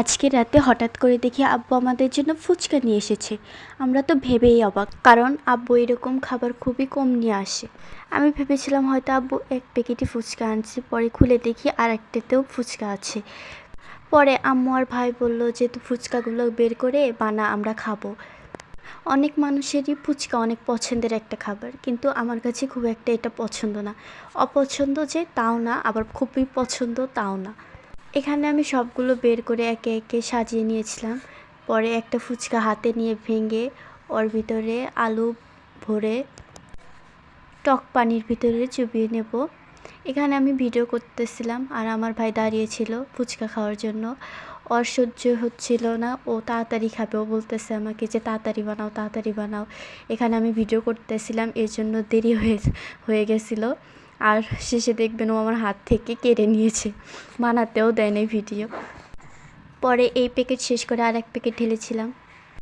আজকে রাতে হঠাৎ করে দেখি আব্বু আমাদের জন্য ফুচকা নিয়ে এসেছে। আমরা তো ভেবেই অবাক, কারণ আব্বু এরকম খাবার খুবই কম নিয়ে আসে। আমি ভেবেছিলাম হয়তো আব্বু এক প্যাকেটই ফুচকা আনছে, পরে খুলে দেখি আর একটাতেও ফুচকা আছে। পরে আম্মু আর ভাই বলল যে তুই ফুচকাগুলো বের করে বানা, আমরা খাবো। অনেক মানুষেরই ফুচকা অনেক পছন্দের একটা খাবার, কিন্তু আমার কাছে খুব একটা এটা পছন্দ না। অপছন্দ যে তাও না, আবার খুবই পছন্দ তাও না। এখানে আমি সবগুলো বের করে একে একে সাজিয়ে নিয়েছিলাম। পরে একটা ফুচকা হাতে নিয়ে ভেঙে ওর ভিতরে আলু ভরে টক পানির ভিতরে চুবিয়ে নেব। এখানে আমি ভিডিও করতেছিলাম আর আমার ভাই দাঁড়িয়েছিল ফুচকা খাওয়ার জন্য। ওর সহ্য হচ্ছিল না, ও তাড়াতাড়ি খাবে। ও বলতেছে আমাকে যে তাড়াতাড়ি বানাও, তাড়াতাড়ি বানাও। এখানে আমি ভিডিও করতেছিলাম, এর জন্য দেরি হয়ে গেছিলো। আর শেষে দেখবেন ও আমার হাত থেকে কেড়ে নিয়েছে, বানাতেও দেয় নাই ভিডিও। পরে এই প্যাকেট শেষ করে আর এক প্যাকেট ঢেলেছিলাম।